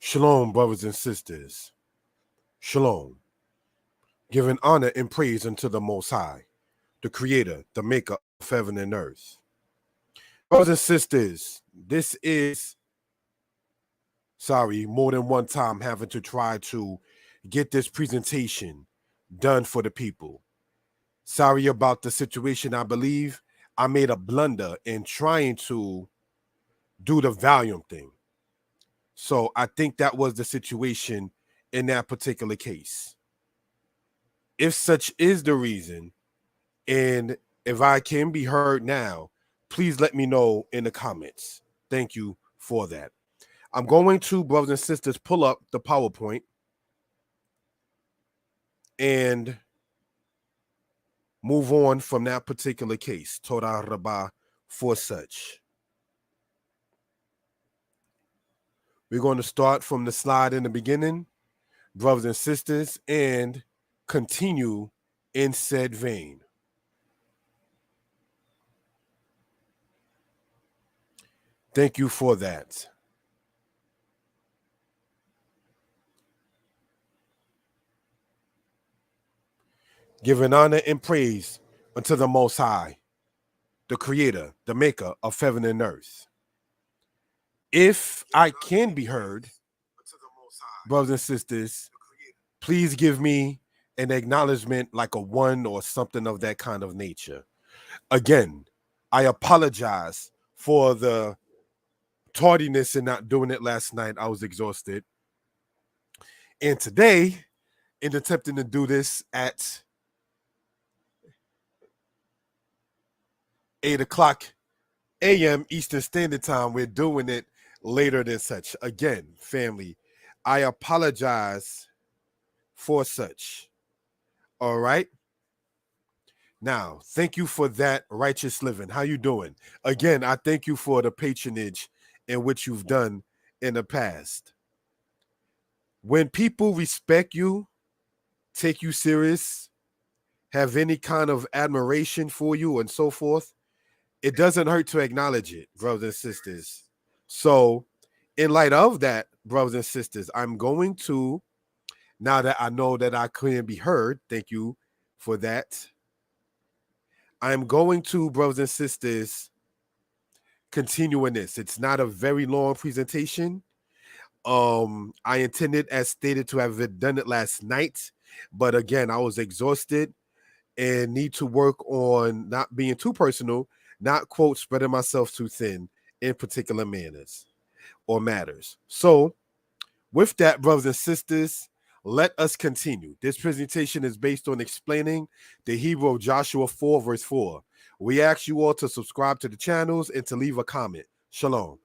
Shalom, brothers and sisters. Shalom. Giving honor and praise unto the Most High, the Creator, the Maker of heaven and earth. Brothers and sisters, this is, more than one time having to try to get this presentation done for the people. Sorry about the situation. I believe I made a blunder in trying to do the volume thing. So I think that was the situation in that particular case. If such is the reason, and if I can be heard now, please let me know in the comments. Thank you for that. I'm going to, brothers and sisters, pull up the PowerPoint and move on from that particular case. Torah Rabbah for such. We're going to start from the slide in the beginning, brothers and sisters, and continue in said vein. Thank you for that. Giving honor and praise unto the Most High, the Creator, the Maker of heaven and earth. If I can be heard, brothers and sisters, please give me an acknowledgement like a 1 or something of that kind of nature. Again, I apologize for the tardiness in not doing it last night. I was exhausted. And today, in attempting to do this at 8 o'clock a.m. Eastern Standard Time, we're doing it later than such. Again, family, I apologize for such. All right. Now, thank you for that righteous living. How you doing? Again, I thank you for the patronage in which you've done in the past. When people respect you, take you serious, have any kind of admiration for you and so forth, it doesn't hurt to acknowledge it, brothers and sisters. So, in light of that, brothers and sisters, I'm going to, now that I know that I can be heard, thank you for that. I'm going to, brothers and sisters, continue in this. It's not a very long presentation. I intended, as stated, to have done it last night, but again, I was exhausted and need to work on not being too personal, not, quote, spreading myself too thin in particular manners or matters. So, with that, brothers and sisters, let us continue. This presentation is based on explaining the Hebrew of Joshua 4, verse 4. We ask you all to subscribe to the channels and to leave a comment. Shalom.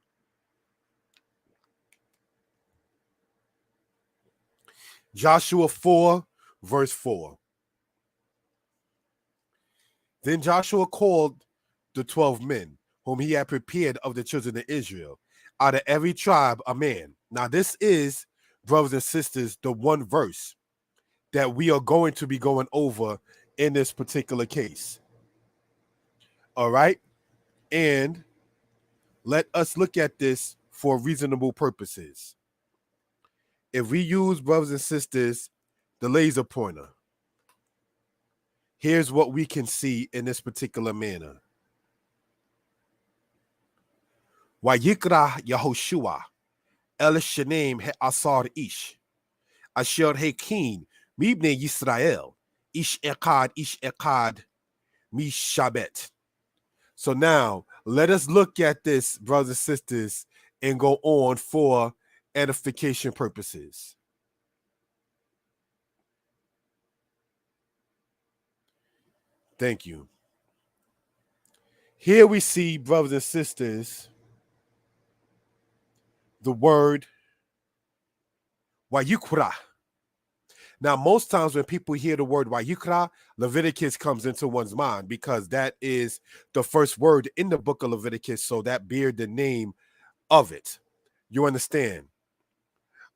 Joshua 4, verse 4. Then Joshua called the 12 men, whom he had prepared of the children of Israel, out of every tribe a man. Now, this is, brothers and sisters, the one verse that we are going to be going over in this particular case. All right? And let us look at this for reasonable purposes. If we use, brothers and sisters, the laser pointer, here's what we can see in this particular manner. WyeeQra Yahushua El Shanem Asar Ish Asher Hekin Mibne Yisrael Ish Ekad Mishabet. So now let us look at this, brothers and sisters, and go on for edification purposes. Thank you. Here we see, brothers and sisters, the word WyeeQra. Now, most times when people hear the word WyeeQra, Leviticus comes into one's mind because that is the first word in the book of Leviticus, so that bears the name of it. You understand?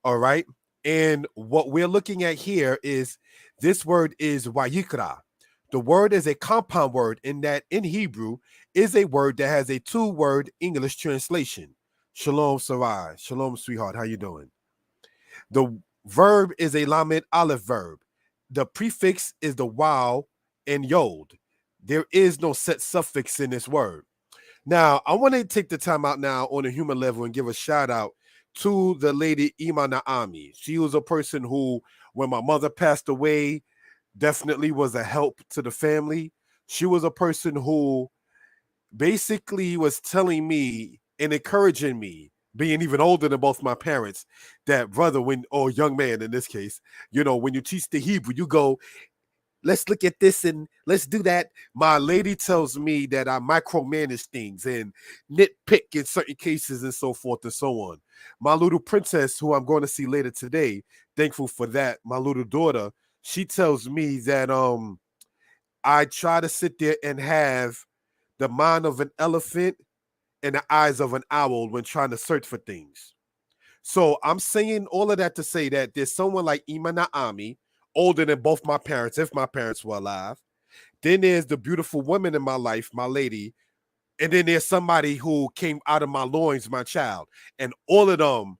All right? And what we're looking at here is this word is WyeeQra. The word is a compound word in that in Hebrew is a word that has a 2-word English translation. Shalom, Sarai. Shalom, sweetheart. How you doing? The verb is a lamed aleph verb. The prefix is the waw and yod. There is no set suffix in this word. Now, I want to take the time out now on a human level and give a shout out to the lady Ima Naami. She was a person who, when my mother passed away, definitely was a help to the family. She was a person who basically was telling me and encouraging me, being even older than both my parents, that brother, when, or young man in this case, when you teach the Hebrew, you go, let's look at this and let's do that. My lady tells me that I micromanage things and nitpick in certain cases and so forth and so on. My little princess, who I'm going to see later today, thankful for that, my little daughter, she tells me that I try to sit there and have the mind of an elephant and the eyes of an owl when trying to search for things. So I'm saying all of that to say that there's someone like Ima Naami, older than both my parents, if my parents were alive. Then there's the beautiful woman in my life, my lady. And then there's somebody who came out of my loins, my child. And all of them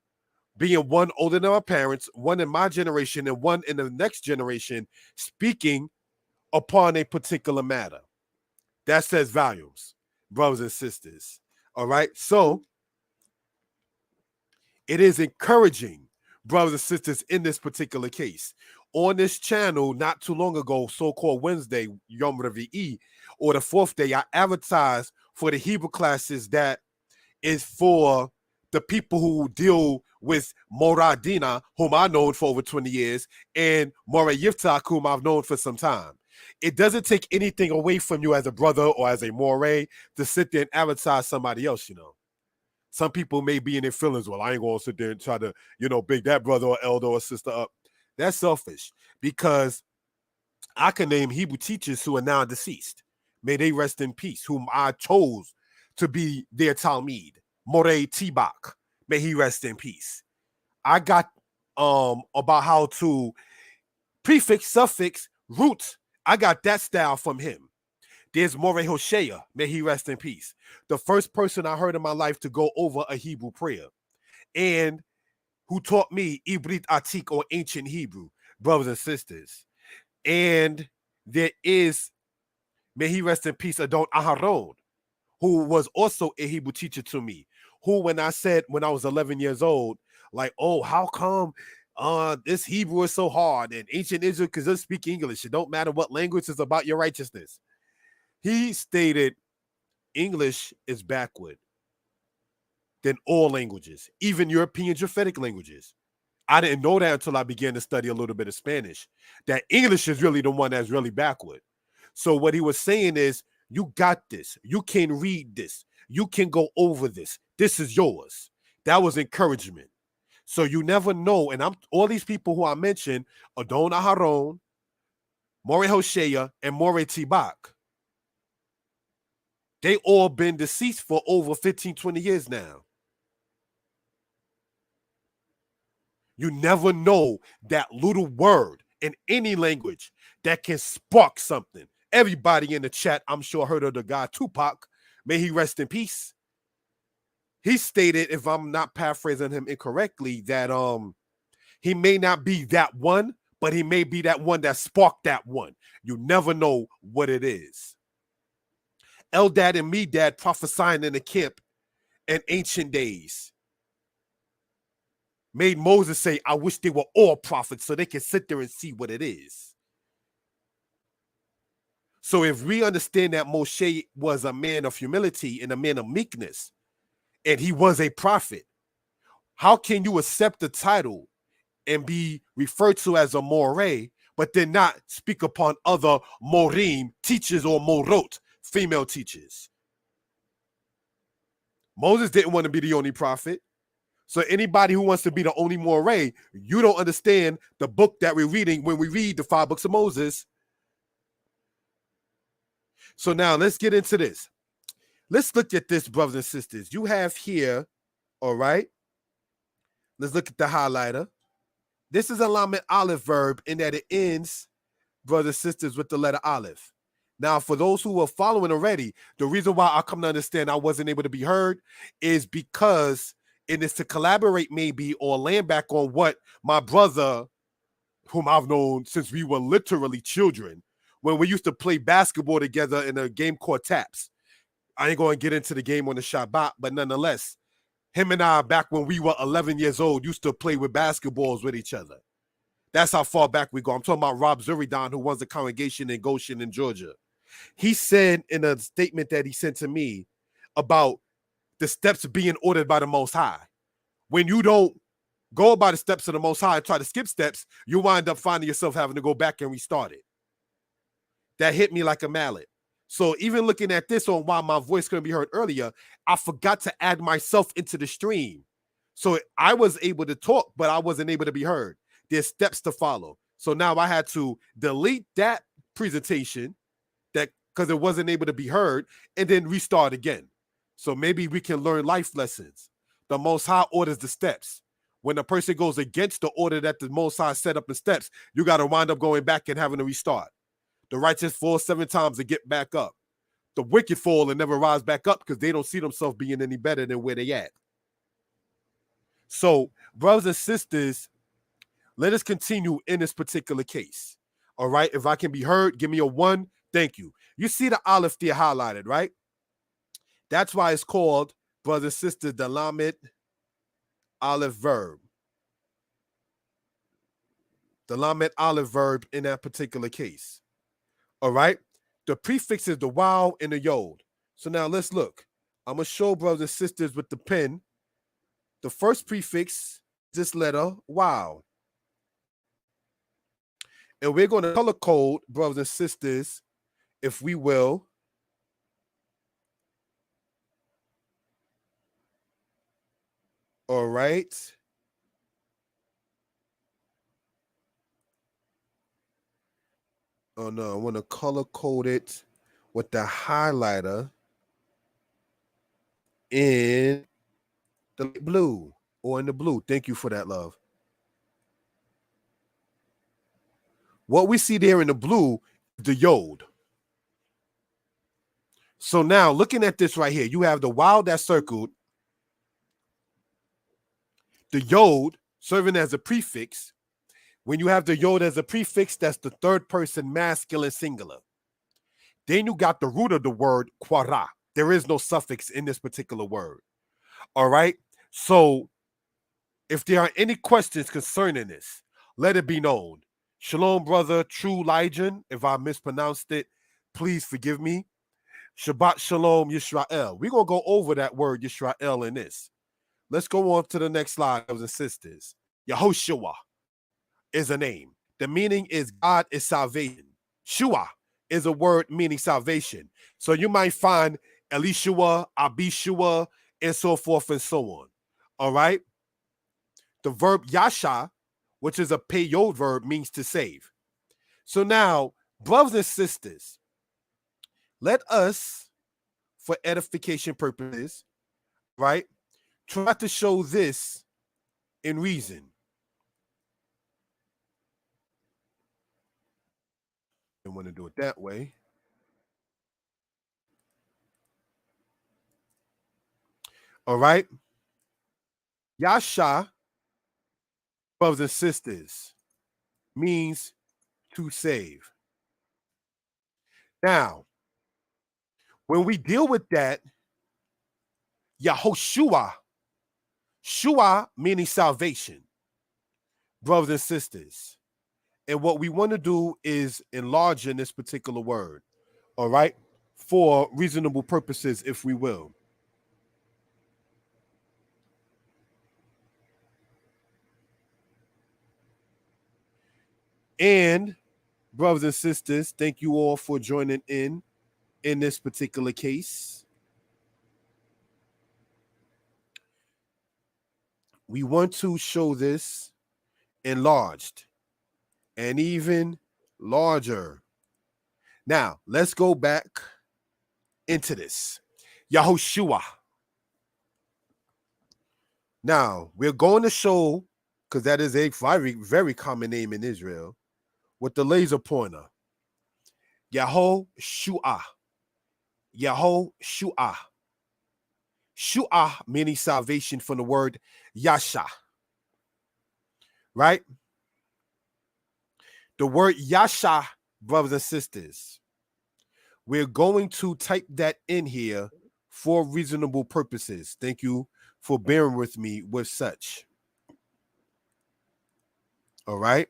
being one older than my parents, one in my generation, and one in the next generation, speaking upon a particular matter. That says volumes, brothers and sisters. All right. So it is encouraging, brothers and sisters, in this particular case. On this channel, not too long ago, so-called Wednesday, Yom Revi'i, or the fourth day, I advertised for the Hebrew classes that is for the people who deal with Moradina, whom I've known for over 20 years, and Mora Yiftach, whom I've known for some time. It doesn't take anything away from you as a brother or as a Moray to sit there and advertise somebody else, Some people may be in their feelings. Well, I ain't going to sit there and try to, big that brother or elder or sister up. That's selfish, because I can name Hebrew teachers who are now deceased. May they rest in peace, whom I chose to be their Talmud. Morey Tibak, may he rest in peace. I got about how to prefix, suffix, root. I got that style from him. There's Morey Hoshea, may he rest in peace. The first person I heard in my life to go over a Hebrew prayer, and who taught me Ibrit Atik, or ancient Hebrew, brothers and sisters. And there is, may he rest in peace, Adon Aharon, who was also a Hebrew teacher to me, who, when I was 11 years old, like, oh, how come this Hebrew is so hard, and ancient Israel because they speak English. It don't matter what language, is about your righteousness. He stated English is backward than all languages, even European Japhetic languages. I didn't know that until I began to study a little bit of Spanish, that English is really the one that's really backward. So what he was saying is, you got this. You can read this. You can go over this. This is yours. That was encouragement. So you never know. And all these people who I mentioned, Adon Aharon, Morey Hoshea, and Morey Tibak, they all been deceased for over 15, 20 years now. You never know that little word in any language that can spark something. Everybody in the chat, I'm sure, heard of the guy Tupac. May he rest in peace. He stated, if I'm not paraphrasing him incorrectly, that he may not be that one, but he may be that one that sparked that one. You never know what it is. Eldad and Medad prophesying in the camp in ancient days made Moses say, I wish they were all prophets so they can sit there and see what it is. So if we understand that Moshe was a man of humility and a man of meekness, and he was a prophet, how can you accept the title and be referred to as a Moreh, but then not speak upon other Morim teachers or Morot, female teachers? Moses didn't want to be the only prophet. So anybody who wants to be the only Moreh, you don't understand the book that we're reading when we read the 5 books of Moses. So now let's get into this. Let's look at this, brothers and sisters. You have here, all right? Let's look at the highlighter. This is a lamed aleph verb in that it ends, brothers and sisters, with the letter aleph. Now, for those who were following already, the reason why I come to understand I wasn't able to be heard is because And it's to collaborate maybe or land back on what my brother, whom I've known since we were literally children, when we used to play basketball together in a game called Taps. I ain't going to get into the game on the Shabbat, but nonetheless, him and I, back when we were 11 years old, used to play with basketballs with each other. That's how far back we go. I'm talking about Rob Zuridon, who runs the congregation in Goshen in Georgia. He said in a statement that he sent to me about the steps being ordered by the Most High. When you don't go by the steps of the Most High and try to skip steps, you wind up finding yourself having to go back and restart it. That hit me like a mallet. So even looking at this on why my voice couldn't be heard earlier, I forgot to add myself into the stream. So I was able to talk, but I wasn't able to be heard. There's steps to follow. So now I had to delete that presentation that because it wasn't able to be heard and then restart again. So maybe we can learn life lessons. The Most High orders the steps. When a person goes against the order that the Most High set up in steps, you got to wind up going back and having to restart. The righteous fall 7 times to get back up. The wicked fall and never rise back up because they don't see themselves being any better than where they at. So, brothers and sisters, let us continue in this particular case. All right. If I can be heard, give me a 1. Thank you. You see the aleph there highlighted, right? That's why it's called, brothers and sisters, the lamed aleph verb. The lamed aleph verb in that particular case. All right. The prefix is the waw and the yod. So now let's look. I'm going to show brothers and sisters with the pen. The first prefix is this letter, waw. And we're going to color code, brothers and sisters, if we will. All right. Oh, no. I want to color code it with the highlighter in the blue or in the blue. Thank you for that, love. What we see there in the blue is the yod. So now looking at this right here, you have the waw that's circled, the yod serving as a prefix. When you have the yod as a prefix, that's the third person masculine singular. Then you got the root of the word quara. There is no suffix in this particular word. All right. So if there are any questions concerning this, let it be known. Shalom, brother, True Lijon. If I mispronounced it, please forgive me. Shabbat Shalom, Yisrael. We're going to go over that word Yisrael in this. Let's go on to the next slide, brothers and sisters. Yehoshua is a name. The meaning is God is salvation. Shua is a word meaning salvation. So you might find Elishua, Abishua, and so forth and so on. All right. The verb yasha, which is a peyod verb, means to save. So now, brothers and sisters, let us, for edification purposes, right, try to show this in reason. I want to do it that way. All right. Yasha, brothers and sisters, means to save. Now, when we deal with that, Yahoshua, Shua meaning salvation, brothers and sisters. And what we want to do is enlarge in this particular word, all right, for reasonable purposes, if we will. And brothers and sisters, thank you all for joining in this particular case. We want to show this enlarged and even larger. Now, let's go back into this. Yahoshua. Now, we're going to show, because that is a very, very common name in Israel, with the laser pointer. Yahoshua. Yahoshua. Shua meaning salvation from the word yasha, right? The word yasha, brothers and sisters, we're going to type that in here for reasonable purposes. Thank you for bearing with me with such. All right.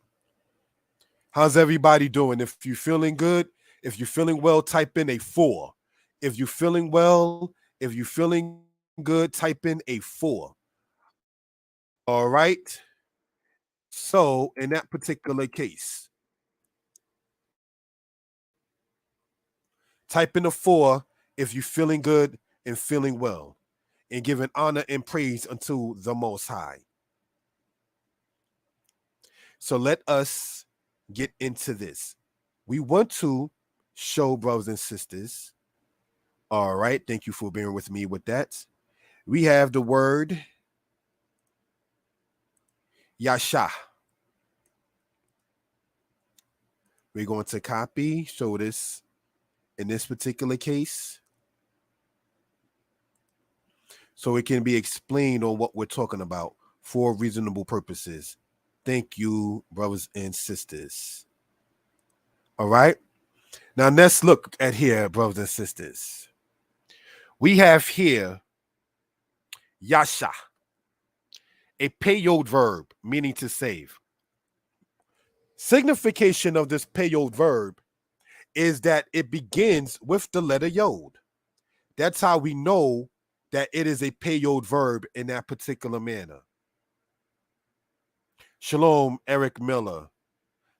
How's everybody doing? If you're feeling good, if you're feeling well, type in a 4. If you're feeling well, if you're feeling good, type in a 4. All right. So, in that particular case, type in a 4 if you're feeling good and feeling well and giving honor and praise unto the Most High. So, let us get into this. We want to show, brothers and sisters. All right. Thank you for bearing with me with that. We have the word yasha. We're going to copy, show this in this particular case, so it can be explained on what we're talking about for reasonable purposes. Thank you, brothers and sisters. All right. Now let's look at here, brothers and sisters. We have here yasha, a payod verb meaning to save. Signification of this payod verb is that it begins with the letter yod. That's how we know that it is a payod verb in that particular manner. Shalom, Eric Miller,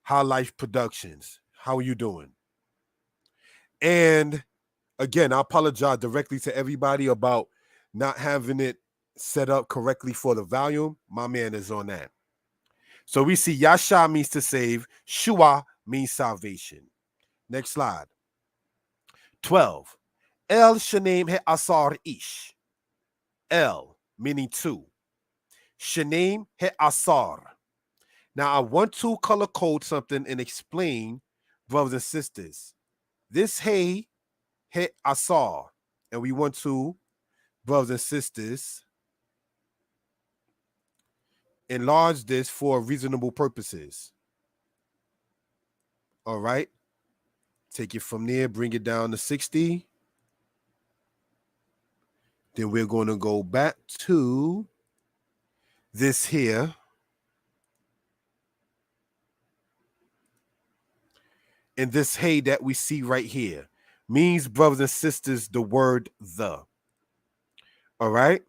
High Life Productions. How are you doing? And again, I apologize directly to everybody about not having it set up correctly for the volume. My man is on that. So we see Yasha means to save, Shua means salvation. Next slide. 12. El Shanem He Asar Ish. El meaning two. Shanem He Asar. Now I want to color code something and explain, brothers and sisters. This He Asar, and we want to, brothers and sisters, enlarge this for reasonable purposes. All right. Take it from there, bring it down to 60. Then we're going to go back to this here. And this hey that we see right here means, brothers and sisters, the word the. All right.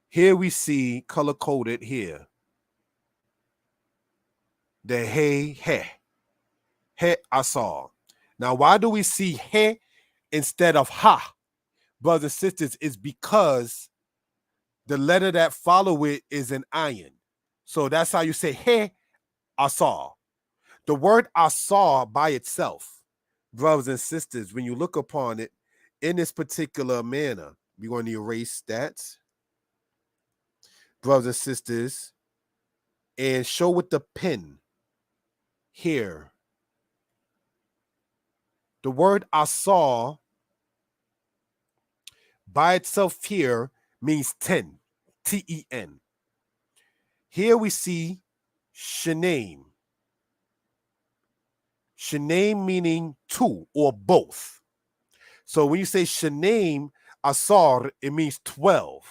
Here we see color coded here. The he asar. Now, why do we see he instead of ha, brothers and sisters? Is because the letter that follow it is an ayin. So that's how you say he asar. The word asar by itself, brothers and sisters, when you look upon it in this particular manner, we're going to erase that, brothers and sisters, and show with the pen here. The word asar by itself here means 10, T-E-N. Here we see shenaim. Shenaim meaning two or both. So when you say shenaim asar, it means 12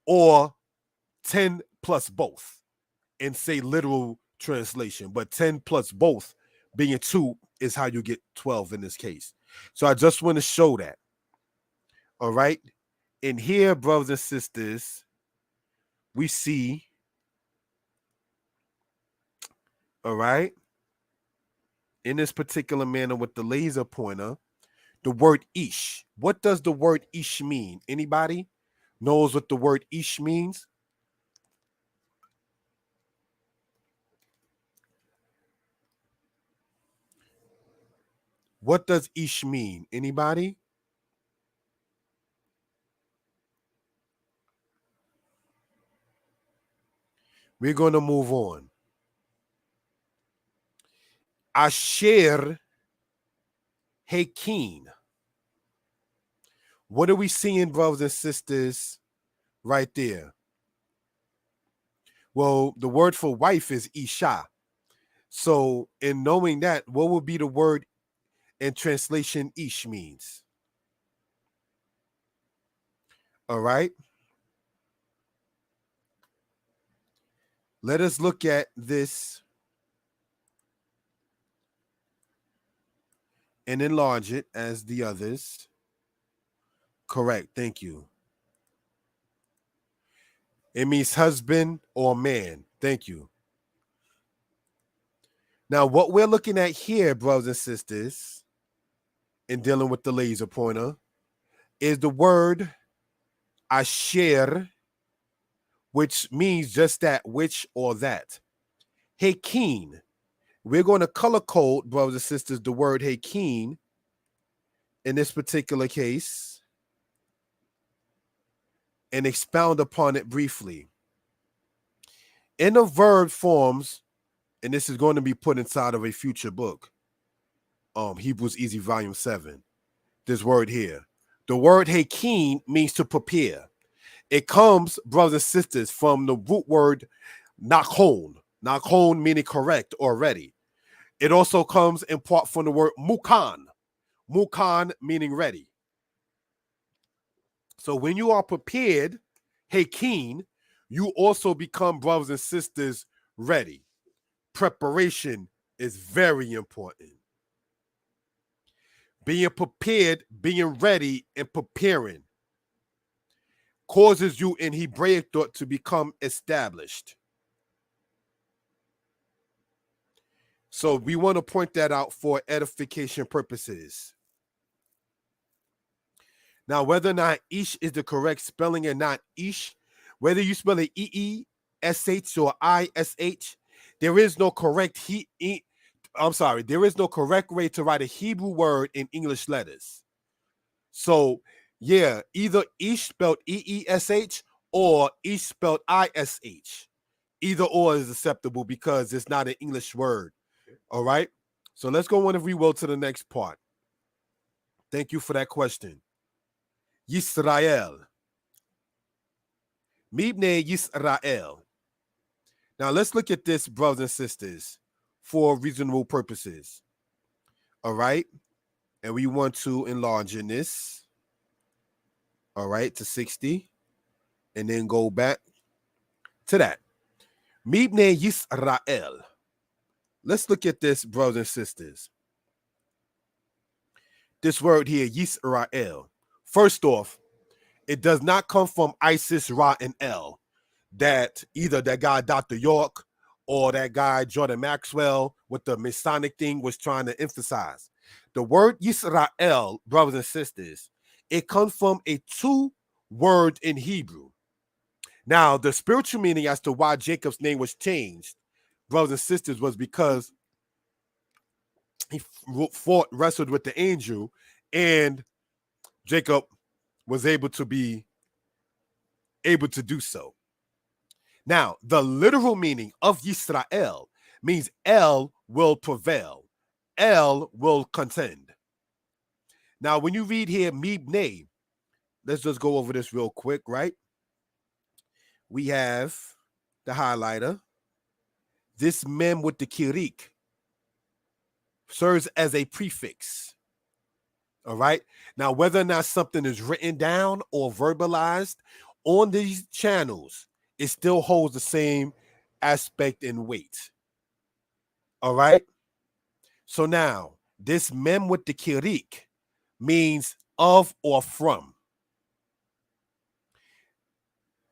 or 10 plus both and say literal translation. But 10 plus both being 2 is how you get 12 in this case. So I just want to show that. All right. And here, brothers and sisters, we see, all right, in this particular manner with the laser pointer, the word ish. What does the word ish mean? Anybody knows what the word ish means? What does ish mean? Anybody? We're going to move on. Asher Hakin. What are we seeing, brothers and sisters, right there? Well, the word for wife is Isha. So, in knowing that, what would be the word in translation Ish means? All right. Let us look at this and enlarge it as the others. Correct. Thank you. It means husband or man. Thank you. Now, what we're looking at here, brothers and sisters, in dealing with the laser pointer, is the word asher, which means just that, which or that. Hakin. We're going to color code, brothers and sisters, the word hakin in this particular case and expound upon it briefly. In the verb forms, and this is going to be put inside of a future book, Hebrews Easy Volume 7, this word here. The word hakin means to prepare. It comes, brothers and sisters, from the root word nakon. Nakon meaning correct or ready. It also comes in part from the word mukan. Mukan meaning ready. So when you are prepared, hakin, you also become, brothers and sisters, ready. Preparation is very important. Being prepared, being ready, and preparing causes you in Hebraic thought to become established. So we want to point that out for edification purposes. Now, whether or not ish is the correct spelling or not ish, whether you spell it E-E-S-H or I-S-H, there is no correct there is no correct way to write a Hebrew word in English letters. So, yeah, either ish spelled E-E-S-H or ish spelled I-S-H. Either or is acceptable because it's not an English word. All right? So let's go on, if we will, to the next part. Thank you for that question. Yisrael. Mibne Yisrael. Now let's look at this, brothers and sisters, for reasonable purposes. All right? And we want to enlarge in this. All right, to 60. And then go back to that. Mibne Yisrael. Let's look at this, brothers and sisters. This word here, Yisrael. First off, it does not come from Isis, Ra, and El. That either that guy Dr. York or that guy Jordan Maxwell with the Masonic thing was trying to emphasize. The word Yisrael, brothers and sisters, it comes from a two word in Hebrew. Now, the spiritual meaning as to why Jacob's name was changed, brothers and sisters, was because he wrestled with the angel, and Jacob was able to do so. Now, the literal meaning of Yisrael means El will prevail. El will contend. Now, when you read here, Mibne, let's just go over this real quick, right? We have the highlighter. This mem with the kirik serves as a prefix. All right. Now, whether or not something is written down or verbalized on these channels, it still holds the same aspect and weight. All right. So now, this mem with the kirik means of or from.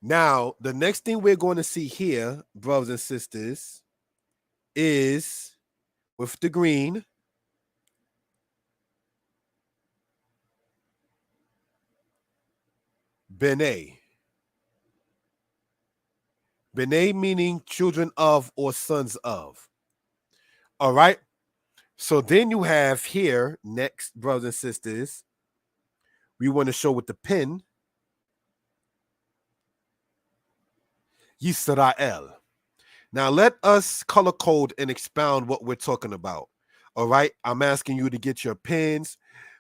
Now, the next thing we're going to see here, brothers and sisters, is with the green. Bene. Bene meaning children of or sons of. All right. So then you have here, next, brothers and sisters, we want to show with the pen, Yisrael. Now let us color code and expound what we're talking about. All right. I'm asking you to get your pens,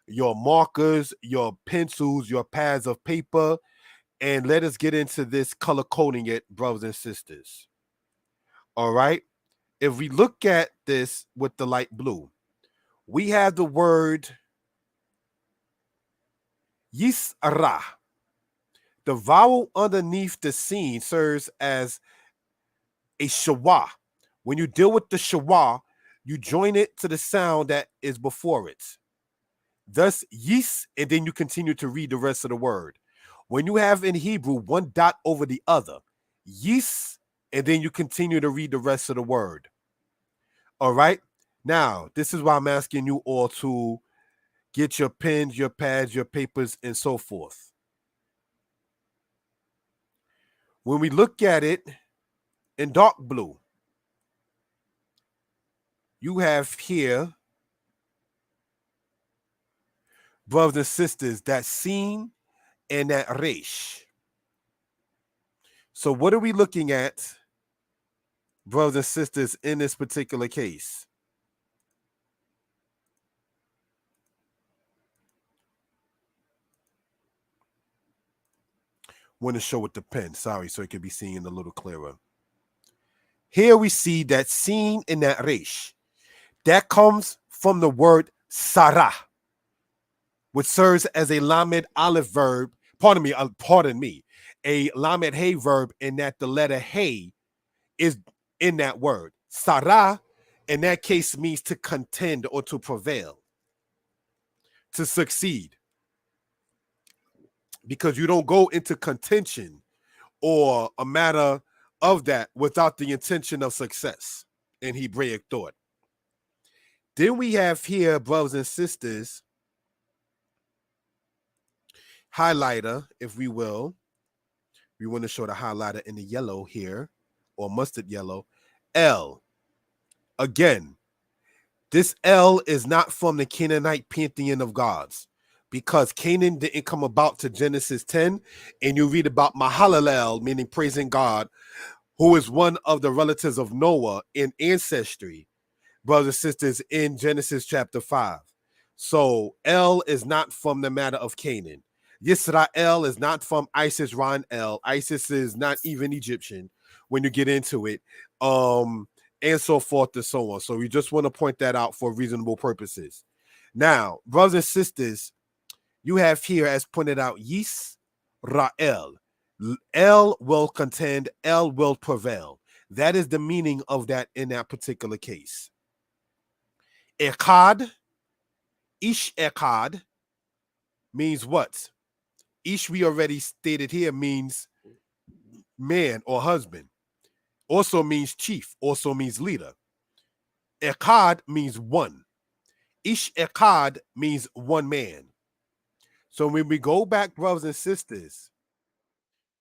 your markers, your pencils, your pads of paper, and let us get into this color coding it, brothers and sisters. All right. If we look at this with the light blue, we have the word YyeeQra. The vowel underneath the scene serves as a shawa. When you deal with the shawa, you join it to the sound that is before it. Thus, yis, and then you continue to read the rest of the word. When you have in Hebrew one dot over the other, yis, and then you continue to read the rest of the word. All right. Now, this is why I'm asking you all to get your pens, your pads, your papers, and so forth. When we look at it in dark blue, you have here, brothers and sisters, that seen and that resh. So what are we looking at, brothers and sisters, in this particular case? Want to show with the pen, sorry, so it can be seen a little clearer. Here we see that seen in that resh. That comes from the word sarah, which serves as a lamed aleph verb. Pardon me, a lamed hey verb, in that the letter hey is in that word. Sarah, in that case, means to contend or to prevail, to succeed, because you don't go into contention or a matter of that without the intention of success in Hebraic thought. Then we have here, brothers and sisters, highlighter, if we will. We want to show the highlighter in the yellow here, or mustard yellow. L. Again, this L is not from the Canaanite pantheon of gods, because Canaan didn't come about to Genesis 10, and you read about Mahalalel, meaning praising God, who is one of the relatives of Noah in ancestry, brothers and sisters, in Genesis chapter 5. So El is not from the matter of Canaan. Yisrael is not from Isis Ran El. Isis is not even Egyptian when you get into it. And so forth and so on. So we just want to point that out for reasonable purposes. Now, brothers and sisters, you have here, as pointed out, Yisrael. El will contend, El will prevail. That is the meaning of that in that particular case. Echad, Ish Echad, means what? Ish, we already stated here, means man or husband. Also means chief, also means leader. Echad means one. Ish Echad means one man. So when we go back, brothers and sisters,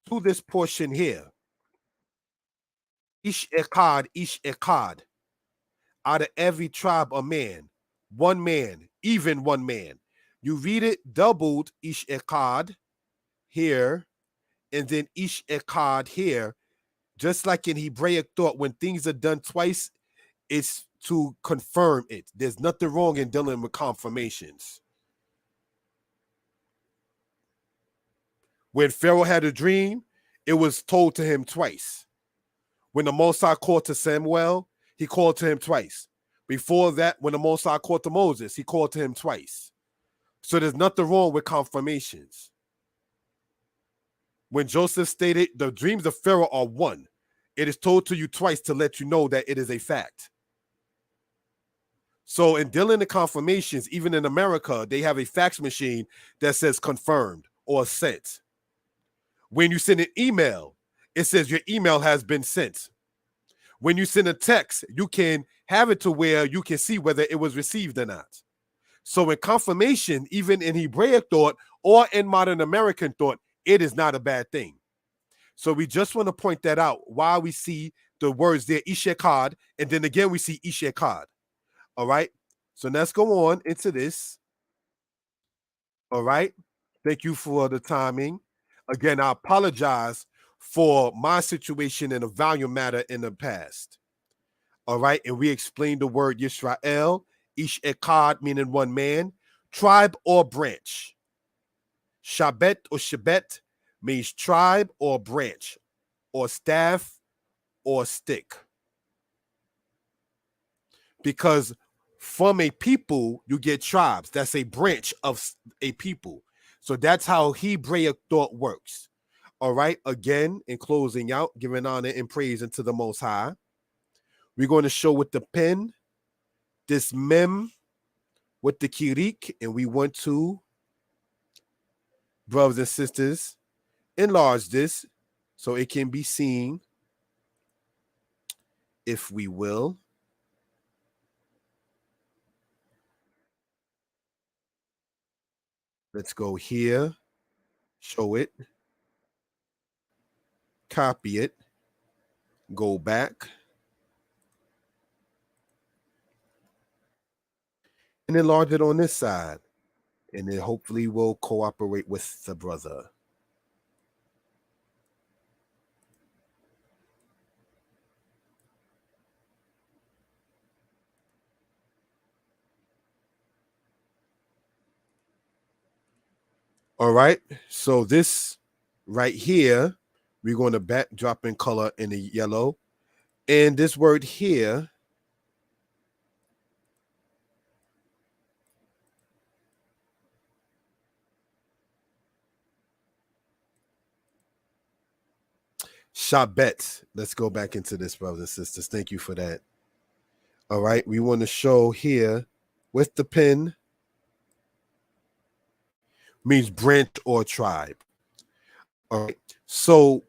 to this portion here, Ish Echad, out of every tribe a man, even one man. You read it doubled, Ish Echad here, and then Ish Echad here. Just like in Hebraic thought, when things are done twice, it's to confirm it. There's nothing wrong in dealing with confirmations. When Pharaoh had a dream, it was told to him twice. When the Mosai called to Samuel, he called to him twice. Before that, when the Mosai called to Moses, he called to him twice. So there's nothing wrong with confirmations. When Joseph stated, the dreams of Pharaoh are one, it is told to you twice to let you know that it is a fact. So in dealing with confirmations, even in America, they have a fax machine that says confirmed or sent. When you send an email, it says your email has been sent. When you send a text, you can have it to where you can see whether it was received or not. So in confirmation, even in Hebraic thought or in modern American thought, it is not a bad thing. So we just want to point that out while we see the words there, Ishekad, and then again we see Ishekad. All right. So let's go on into this. All right. Thank you for the timing. Again, I apologize for my situation in a volume matter in the past. All right. And we explained the word Yisrael Ish Echad, meaning one man. Tribe or branch. Shabet or Shabet means tribe or branch, or staff or stick. Because from a people, you get tribes. That's a branch of a people. So that's how Hebraic thought works. All right. Again, in closing out, giving honor and praise unto the Most High, we're going to show with the pen this mem with the kirik, and we want to, brothers and sisters, enlarge this so it can be seen, if we will. Let's go here, show it, copy it, go back, and enlarge it on this side. And it hopefully will cooperate with the brother. All right. So this right here, we're going to backdrop in color in the yellow. And this word here, Shabet. Let's go back into this, brothers and sisters. Thank you for that. All right. We want to show here with the pen means branch or tribe. All right. So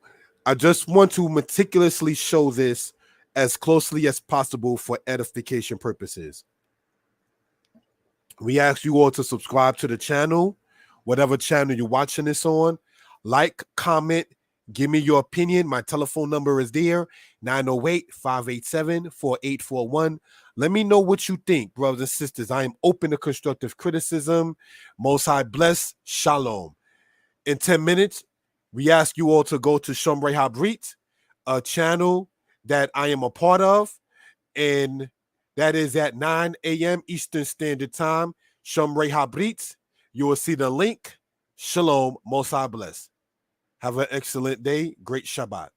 I just want to meticulously show this as closely as possible for edification purposes. We ask you all to subscribe to the channel, whatever channel you're watching this on. Like, comment, give me your opinion. My telephone number is there, 908-587-4841. Let me know what you think, brothers and sisters. I am open to constructive criticism. Most High bless. Shalom. In 10 minutes, we ask you all to go to Shomrei Habrit, a channel that I am a part of, and that is at 9 a.m. Eastern Standard Time. Shomrei Habrit. You will see the link. Shalom. Most High bless. Have an excellent day. Great Shabbat.